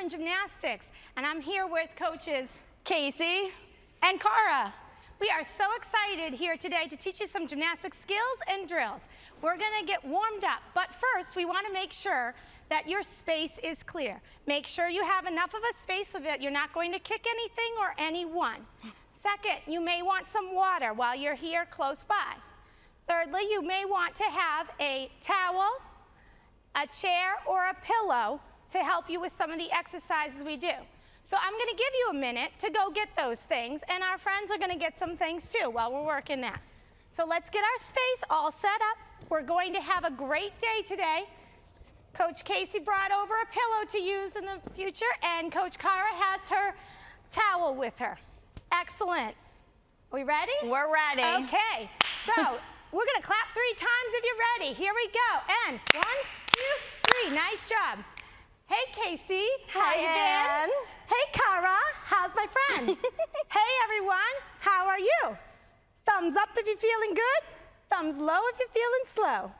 in Gymnastics, and I'm here with coaches Casey and Cara. We are so excited here today to teach you some gymnastic skills and drills. We're going to get warmed up, but first we want to make sure that your space is clear. Make sure you have enough of a space so that you're not going to kick anything or anyone. Second, you may want some water while you're here close by. Thirdly, you may want to have a towel, a chair, or a pillow to help you with some of the exercises we do. So I'm going to give you a minute to go get those things, and our friends are going to get some things too while we're working that. So let's get our space all set up. We're going to have a great day today. Coach Casey brought over a pillow to use in the future, and Coach Cara has her towel with her. Excellent. Are we ready? We're ready. Okay. So we're going to clap 3 times if you're ready. Here we go. And 1, 2, 3. Nice job. Hey, Casey. How you been? Hey, Cara. How's my friend? Hey, everyone. How are you? Thumbs up if you're feeling good. Thumbs low if you're feeling slow.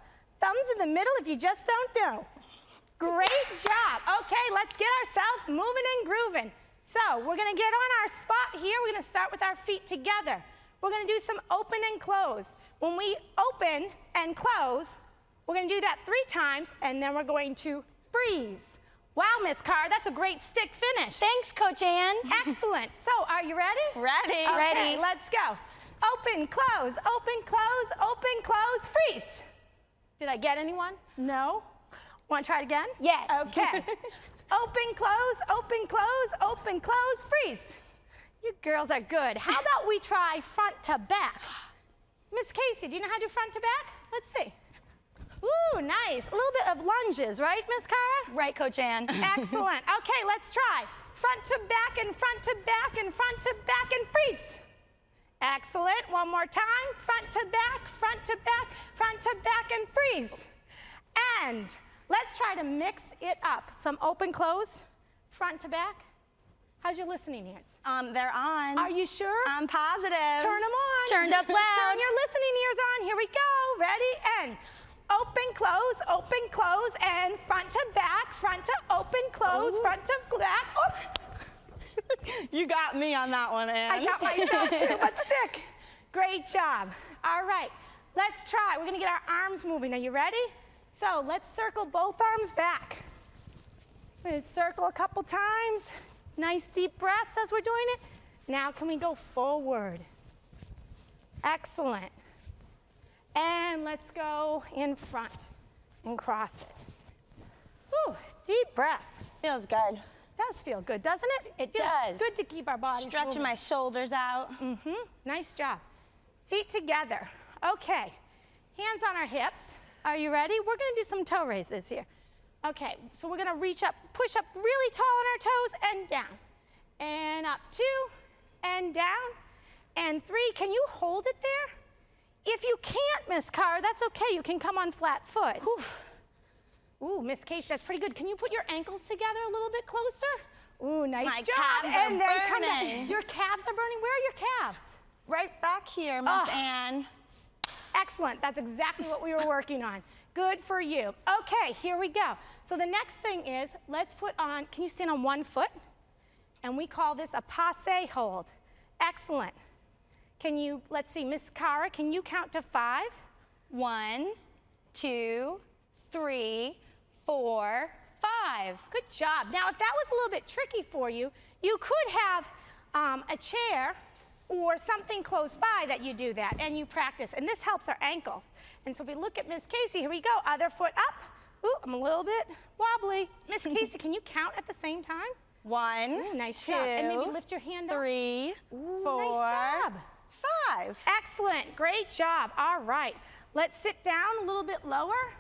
Thumbs in the middle if you just don't know. Great job. Okay, let's get ourselves moving and grooving. So we're going to get on our spot here. We're going to start with our feet together. We're going to do some open and close. When we open and close, we're going to do that 3 times, and then we're going to freeze. Wow, Miss Carr, that's a great stick finish. Thanks, Coach Ann. Excellent. So, are you ready? Ready. Okay, Ready. let's go. Open, close, open, close, open, close, freeze. Did I get anyone? No? Want to try it again? Yes. Okay. Open, close, open, close, open, close, freeze. You girls are good. How about we try front to back? Miss Casey, do you know how to do front to back? Let's see. Ooh, nice. A little bit of lunges, right, Miss Cara? Right, Coach Ann. Excellent. Okay, let's try. Front to back and front to back and front to back and freeze. Excellent. One more time. Front to back, front to back, front to back, and freeze. And let's try to mix it up. Some open, close, front to back. How's your listening ears? They're on. Are you sure? I'm positive. Turn them on. Turned up loud. Turn your listening ears on. Here we go. Ready? And open, close, and front to back, front to open, close, front to back. Oops. You got me on that one, Ann. I got myself too, but stick. Great job. All right, let's try. We're gonna get our arms moving. Are you ready? So let's circle both arms back. We're gonna circle a couple times. Nice deep breaths as we're doing it. Now can we go forward? Excellent. And let's go in front and cross it. Ooh, deep breath. Feels good. Does feel good, doesn't it? It Feels does. Good to keep our bodies Stretching moving. my shoulders out. Nice job. Feet together. Okay. Hands on our hips. Are you ready? We're going to do some toe raises here. Okay, so we're going to reach up, push up really tall on our toes and down. And up 2 and down and 3. Can you hold it there? If you can't, Miss Carr, that's okay. You can come on flat foot. Whew. Ooh, Miss Casey, that's pretty good. Can you put your ankles together a little bit closer? Ooh, nice My job. calves are and then come back. burning. Your calves are burning. Where are your calves? Right back here, Miss Ann. Excellent. That's exactly what we were working on. Good for you. Okay, here we go. So the next thing is, let's put on, can you stand on one foot? And we call this a Passe Hold. Excellent. Can you, let's see, Miss Cara, can you count to 5? 1, 2, 3, 4, 5. Good job. Now, if that was a little bit tricky for you, you could have a chair or something close by that you do that, and you practice. And this helps our ankle. And so if we look at Miss Casey, here we go. Other foot up. Ooh, I'm a little bit wobbly. Miss Casey, can you count at the same time? 1, Ooh, nice 2, job. And maybe lift your hand up. 3, Ooh, 4, nice job. 5. Excellent. Great job. All right. Let's sit down a little bit lower.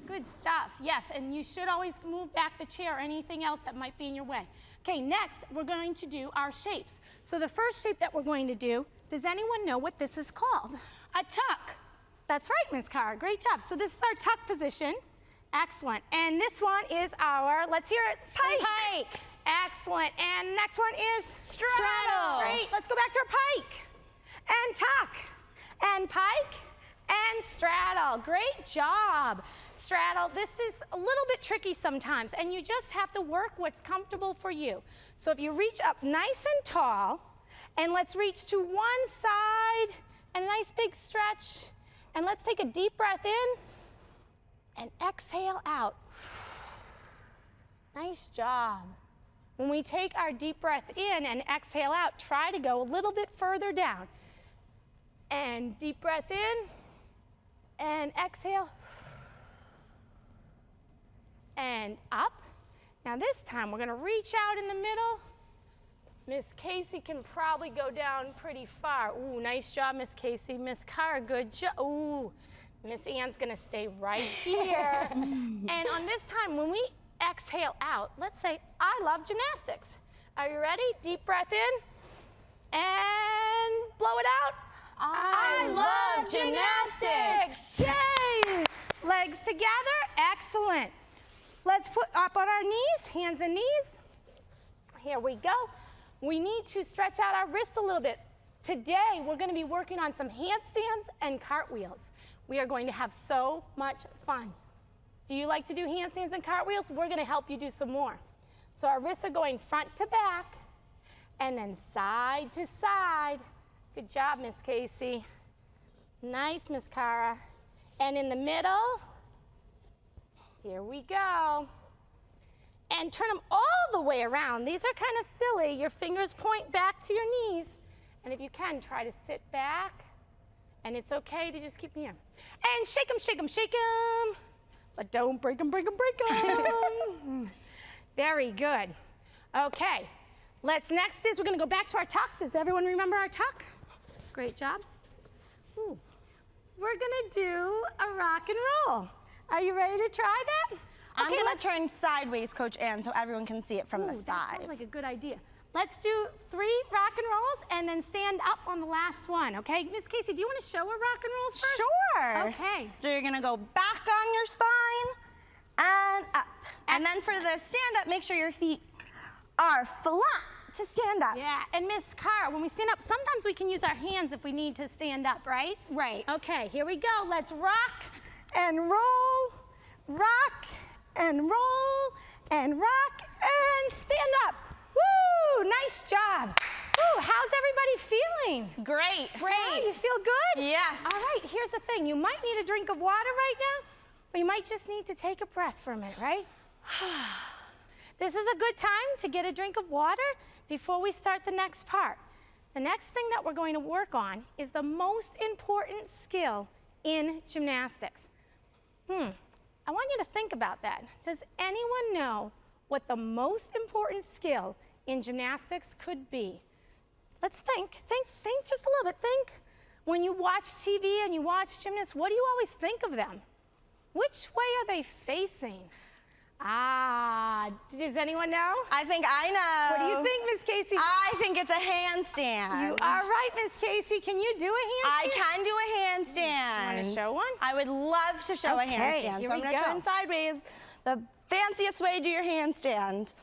Good stuff. Yes, and you should always move back the chair or anything else that might be in your way. Okay, next, we're going to do our shapes. So the first shape that we're going to do, does anyone know what this is called? A tuck. That's right, Miss Cara. Great job. So this is our tuck position. Excellent. And this one is our, let's hear it, pike. Pike. Excellent. And next one is Straddle. Great. Let's go back to our pike. And tuck. And pike. and straddle. Great job. Straddle, this is a little bit tricky sometimes, and you just have to work what's comfortable for you. So if you reach up nice and tall, and let's reach to one side, and a nice big stretch, and let's take a deep breath in, and exhale out. Nice job. When we take our deep breath in and exhale out, try to go a little bit further down. And deep breath in, and exhale, and up. Now this time we're gonna reach out in the middle. Miss Casey can probably go down pretty far. Ooh, nice job, Miss Casey. Miss Cara, good job. Ooh, Miss Ann's gonna stay right here. And on this time, when we exhale out, let's say, I love gymnastics. Are you ready? Deep breath in, and blow it out. I love gymnastics. Yay! Legs together, excellent. Let's put up on our knees, hands and knees. Here we go. We need to stretch out our wrists a little bit. Today, we're gonna be working on some handstands and cartwheels. We are going to have so much fun. Do you like to do handstands and cartwheels? We're gonna help you do some more. So our wrists are going front to back, and then side to side. Good job, Miss Casey. Nice, Miss Cara. And in the middle, here we go. And turn them all the way around. These are kind of silly. Your fingers point back to your knees. And if you can, try to sit back. And it's okay to just keep them here. And shake them, shake them, shake them. But don't break them, break them, break them. Very good. Okay. Next is we're going to go back to our tuck. Does everyone remember our tuck? Great job. Ooh. We're going to do a rock and roll. Are you ready to try that? I'm gonna turn sideways, Coach Ann, so everyone can see it from the That side. sounds like a good idea. Let's do 3 rock and rolls and then stand up on the last one, okay? Miss Casey, do you want to show a rock and roll first? Sure. Okay. So you're gonna go back on your spine and up. And then for the stand up, make sure your feet are flat to stand up. Yeah, and Miss Cara, when we stand up, sometimes we can use our hands if we need to stand up, right? Right. Okay, here we go. Let's rock and roll, rock and roll, and rock, and stand up. Woo, nice job. Woo, how's everybody feeling? Great. Yeah, you feel good? Yes. All right, here's the thing. You might need a drink of water right now, or you might just need to take a breath for a minute, right? This is a good time to get a drink of water before we start the next part. The next thing that we're going to work on is the most important skill in gymnastics. I want you to think about that. Does anyone know what the most important skill in gymnastics could be? Let's think just a little bit. Think. When you watch TV and you watch gymnasts, what do you always think of them? Which way are they facing? Does anyone know? I think I know. What do you think, Miss Casey? I think it's a handstand. You are right, Miss Casey. Can you do a handstand? I can do a handstand. You want to show one? I would love to show a handstand. Here so I'm we going to go. turn sideways. The fanciest way to do your handstand.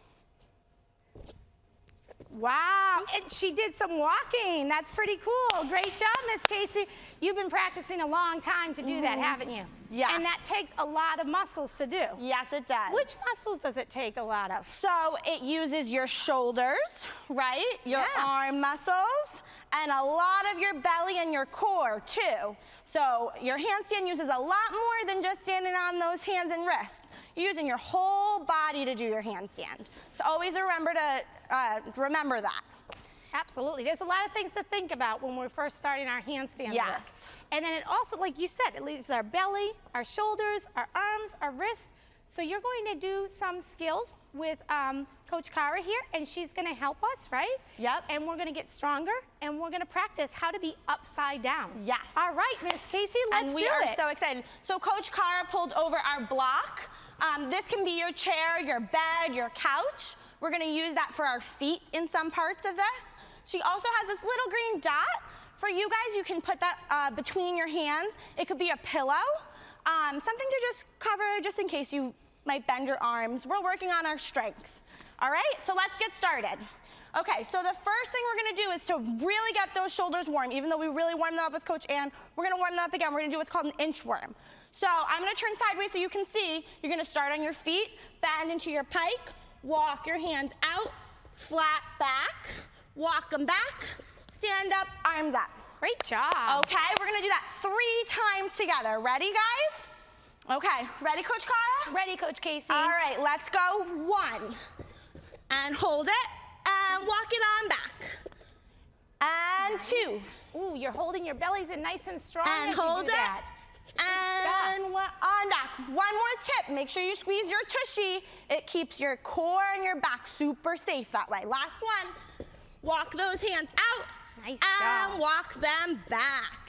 Wow, and she did some walking. That's pretty cool. Great job, Miss Casey. You've been practicing a long time to do that, haven't you? Yes. And that takes a lot of muscles to do. Yes, it does. Which muscles does it take a lot of? So it uses your shoulders, right? Your arm muscles, and a lot of your belly and your core too. So your handstand uses a lot more than just standing on those hands and wrists. You're using your whole body to do your handstand. So always remember that. Absolutely. There's a lot of things to think about when we're first starting our handstand. Yes. And then it also, like you said, it leaves our belly, our shoulders, our arms, our wrists. So you're going to do some skills with Coach Cara here, and she's going to help us, right? Yep. And we're going to get stronger, and we're going to practice how to be upside down. Yes. All right, Miss Casey, let's do it. And we are so excited. So Coach Cara pulled over our block. This can be your chair, your bed, your couch. We're going to use that for our feet in some parts of this. She also has this little green dot. For you guys, you can put that between your hands. It could be a pillow, something to just cover just in case you might bend your arms. We're working on our strength. All right, so let's get started. Okay, so the first thing we're gonna do is to really get those shoulders warm. Even though we really warmed them up with Coach Ann, we're gonna warm them up again. We're gonna do what's called an inchworm. So I'm gonna turn sideways so you can see. You're gonna start on your feet, bend into your pike, walk your hands out, flat back, walk them back, stand up, arms up. Great job. Okay, we're gonna do that 3 times together. Ready, guys? Okay, ready, Coach Cara? Ready, Coach Casey. All right, let's go. 1, and hold it, and walk it on back. And nice. 2. Ooh, you're holding your bellies in nice and strong And as you hold do it. that. And on back. One more tip, make sure you squeeze your tushy. It keeps your core and your back super safe that way. Last one, walk those hands out. Nice and job. walk them back.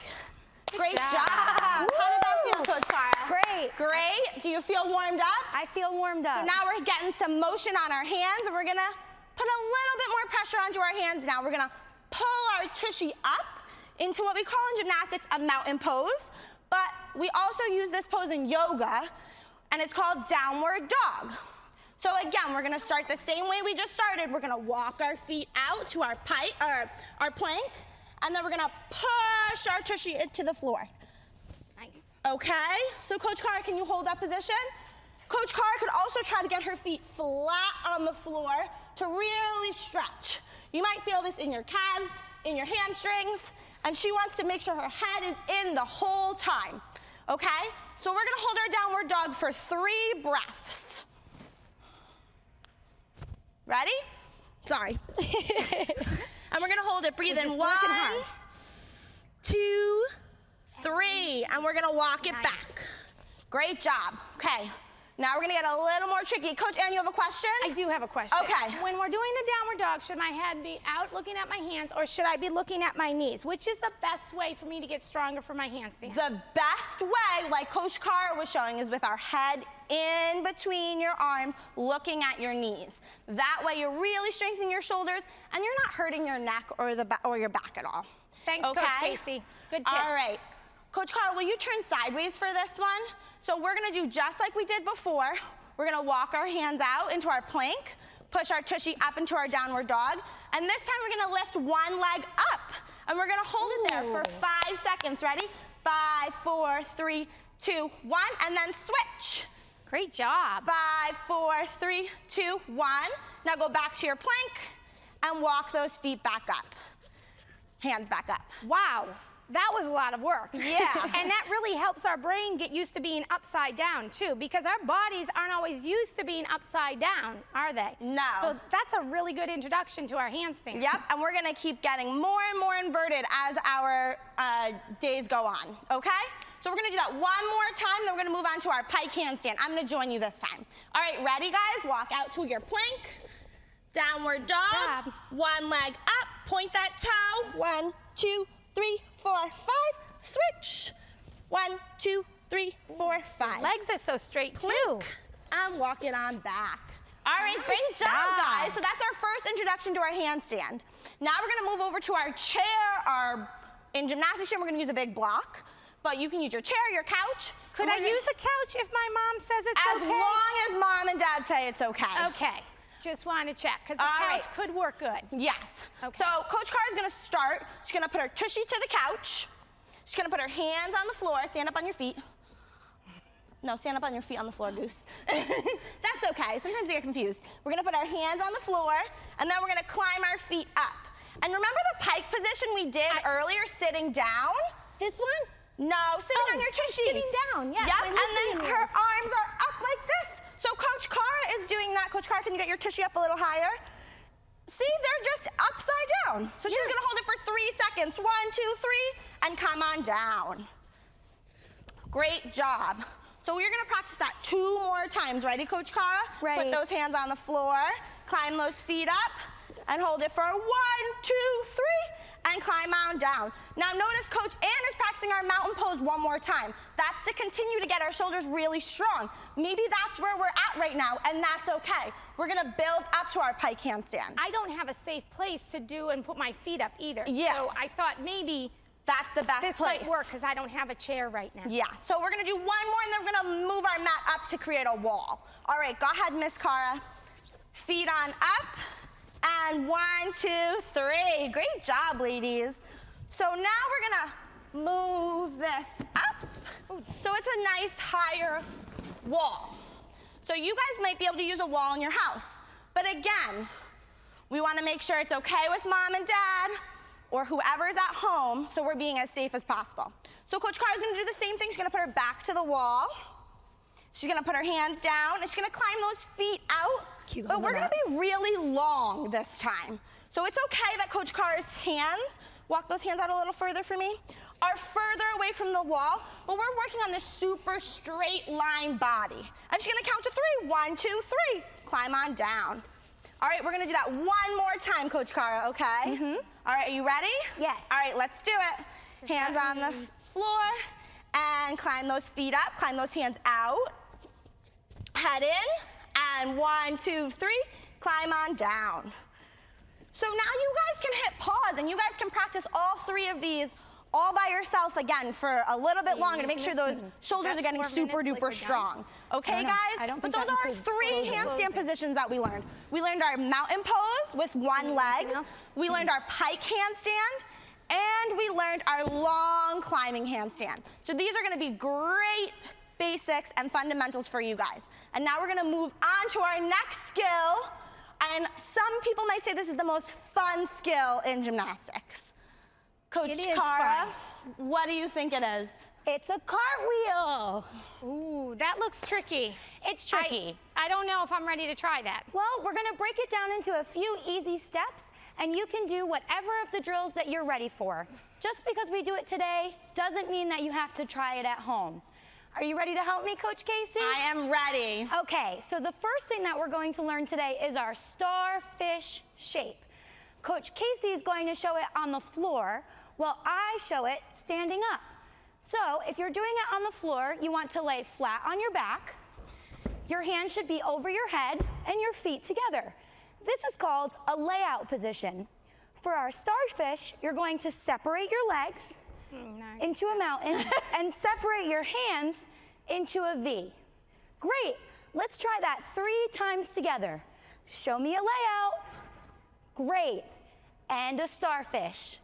Great job. job. How did that feel, Coach Cara? Great. Great. Do you feel warmed up? I feel warmed up. So now we're getting some motion on our hands, and we're gonna put a little bit more pressure onto our hands now. We're gonna pull our tushy up into what we call in gymnastics a mountain pose, but we also use this pose in yoga, and it's called downward dog. So again, we're gonna start the same way we just started. We're gonna walk our feet out to our plank, and then we're gonna push our tushy into the floor. Nice. Okay, so Coach Cara, can you hold that position? Coach Cara could also try to get her feet flat on the floor to really stretch. You might feel this in your calves, in your hamstrings, and she wants to make sure her head is in the whole time, okay? So we're gonna hold our downward dog for 3 breaths. Ready? Sorry. And we're gonna hold it, breathe in 1, 2, 3, and we're gonna walk it back. Great job, okay. Now we're gonna get a little more tricky. Coach Ann, you have a question? I do have a question. Okay. When we're doing the downward dog, should my head be out looking at my hands, or should I be looking at my knees? Which is the best way for me to get stronger for my handstand? The best way, like Coach Cara was showing, is with our head in between your arms, looking at your knees. That way you're really strengthening your shoulders, and you're not hurting your neck or your back at all. Thanks, okay? Coach Casey. Good tip. All right. Coach Cara, will you turn sideways for this one? So we're gonna do just like we did before. We're gonna walk our hands out into our plank, push our tushy up into our downward dog, and this time we're gonna lift one leg up, and we're gonna hold it there for 5 seconds. Ready? 5, 4, 3, 2, 1, and then switch. Great job. 5, 4, 3, 2, 1. Now go back to your plank and walk those feet back up. Hands back up. Wow. That was a lot of work. Yeah. And that really helps our brain get used to being upside down too, because our bodies aren't always used to being upside down, are they? No. So that's a really good introduction to our handstand. Yep, and we're gonna keep getting more and more inverted as our days go on, okay? So we're gonna do that one more time, then we're gonna move on to our pike handstand. I'm gonna join you this time. All right, ready guys? Walk out to your plank, downward dog, one leg up, point that toe, 1, 2, 3, 4, 5, switch. 1, 2, 3, 4, 5. Legs are so straight too. Plank, and walk it on back. All right, great job, guys. So that's our first introduction to our handstand. Now we're gonna move over to our chair. In gymnastics, we're gonna use a big block, but you can use your chair, your couch. Could I use a couch if my mom says it's okay? As long as mom and dad say it's okay. Okay. Just want to check, because the All couch right. could work good. Yes. Okay. So Coach Cara is gonna start. She's gonna put her tushy to the couch. She's gonna put her hands on the floor. Stand up on your feet. No, stand up on your feet on the floor, Goose. That's okay. Sometimes I get confused. We're gonna put our hands on the floor, and then we're gonna climb our feet up. And remember the pike position we did earlier, sitting down? This one? No, sitting on your tushy. Sitting down, yes. Yep, and then her arms are up like this. So Coach Cara is doing that. Coach Cara, can you get your tushy up a little higher? See, they're just upside down. So she's gonna hold it for 3 seconds. 1, 2, 3, and come on down. Great job. So we're gonna practice that 2 more times. Ready, Coach Cara? Ready. Put those hands on the floor, climb those feet up, and hold it for 1, 2, 3, and climb on down. Now notice Coach Ann is practicing our mountain pose one more time. That's to continue to get our shoulders really strong. Maybe that's where we're at right now, and that's okay. We're gonna build up to our pike handstand. I don't have a safe place to do and put my feet up either. Yeah. So I thought maybe That's the best this place. might work, because I don't have a chair right now. Yeah, so we're gonna do one more, and then we're gonna move our mat up to create a wall. All right, go ahead, Miss Cara. Feet on up, And 1, 2, 3. Great job, ladies. So now we're gonna move this up. So it's a nice higher wall. So you guys might be able to use a wall in your house. But again, we wanna make sure it's okay with mom and dad or whoever is at home, so we're being as safe as possible. So Coach Cara's gonna do the same thing. She's gonna put her back to the wall. She's gonna put her hands down, and she's gonna climb those feet out. But we're gonna be really long this time. So it's okay that Coach Cara's hands, walk those hands out a little further for me, are further away from the wall, but we're working on this super straight line body. And she's gonna count to 3. 1, 2, 3. Climb on down. All right, we're gonna do that one more time, Coach Cara, okay? All right, are you ready? Yes. All right, let's do it. Hands on the floor, and climb those feet up, climb those hands out. Head in, and 1, 2, 3, climb on down. So now you guys can hit pause, and you guys can practice all 3 of these all by yourself again for a little bit longer to make sure those shoulders are getting super duper strong. Okay, guys? But those are our 3 handstand positions that we learned. We learned our mountain pose with one leg. We learned our pike handstand. And we learned our long climbing handstand. So these are gonna be great basics and fundamentals for you guys. And now we're gonna move on to our next skill. And some people might say this is the most fun skill in gymnastics. Coach Cara, what do you think it is? It's a cartwheel. Ooh, that looks tricky. It's tricky. I don't know if I'm ready to try that. Well, we're gonna break it down into a few easy steps, and you can do whatever of the drills that you're ready for. Just because we do it today doesn't mean that you have to try it at home. Are you ready to help me, Coach Casey? I am ready. Okay, so the first thing that we're going to learn today is our Starfish Shape. Coach Casey is going to show it on the floor while I show it standing up. So if you're doing it on the floor, you want to lay flat on your back. Your hands should be over your head and your feet together. This is called a layout position. For our starfish, you're going to separate your legs into a mountain and separate your hands into a V. Great, let's try that 3 times together. Show me a layout. Great, and a starfish.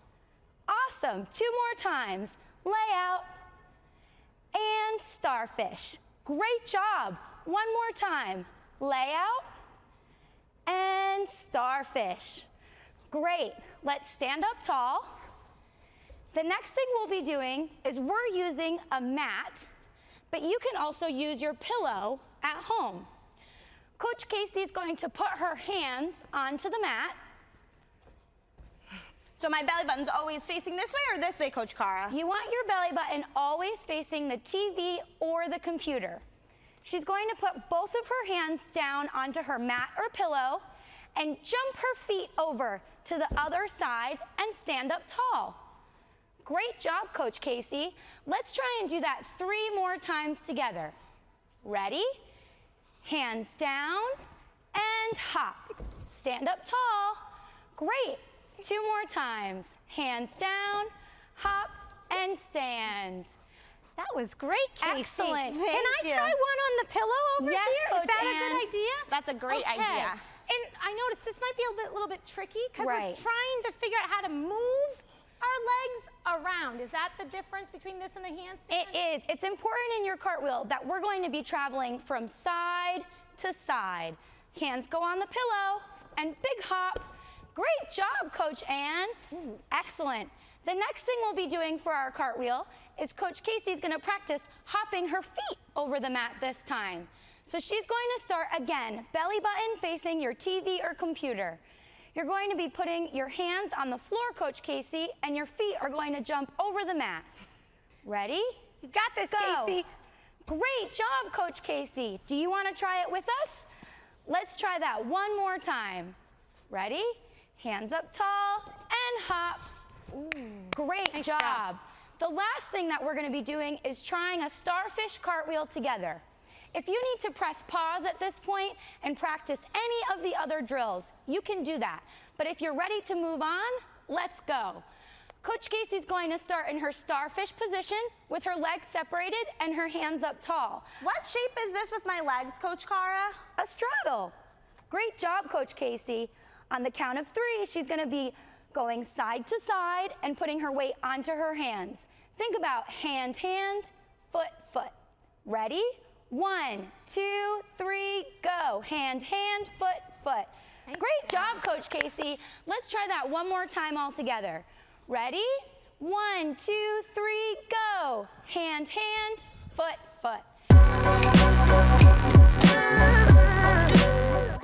Awesome, 2 more times. Layout and starfish. Great job. 1 more time. Layout and starfish. Great. Let's stand up tall. The next thing we'll be doing is we're using a mat, but you can also use your pillow at home. Coach Casey's going to put her hands onto the mat. So my belly button's always facing this way or this way, Coach Cara? You want your belly button always facing the TV or the computer. She's going to put both of her hands down onto her mat or pillow and jump her feet over to the other side and stand up tall. Great job, Coach Casey. Let's try and do that 3 more times together. Ready? Hands down and hop. Stand up tall. Great. 2 more times. Hands down, hop, and stand. That was great, Casey. Excellent. Can I try one on the pillow over Yes, here? Coach Is that Ann. a good idea? That's a great idea. And I noticed this might be a little bit tricky because Right. we're trying to figure out how to move our legs around. Is that the difference between this and the handstand? It is. It's important in your cartwheel that we're going to be traveling from side to side. Hands go on the pillow and big hop. Great job, Coach Ann. Excellent. The next thing we'll be doing for our cartwheel is Coach Casey's going to practice hopping her feet over the mat this time. So she's going to start again, belly button facing your TV or computer. You're going to be putting your hands on the floor, Coach Casey, and your feet are going to jump over the mat. Ready? You got this, Go. Casey. Great job, Coach Casey. Do you want to try it with us? Let's try that 1 more time. Ready? Hands up tall and hop. Great job. The last thing that we're going to be doing is trying a starfish cartwheel together. If you need to press pause at this point and practice any of the other drills, you can do that. But if you're ready to move on, let's go. Coach Casey's going to start in her starfish position with her legs separated and her hands up tall. What shape is this with my legs, Coach Cara? A straddle. Great job, Coach Casey. On the count of 3, she's gonna be going side to side and putting her weight onto her hands. Think about hand, hand, foot, foot. Ready? 1, 2, 3, go. Hand, hand, foot, foot. Nice Great job. job, Coach Casey. Let's try that one more time all together. Ready? 1, 2, 3, go. Hand, hand, foot, foot.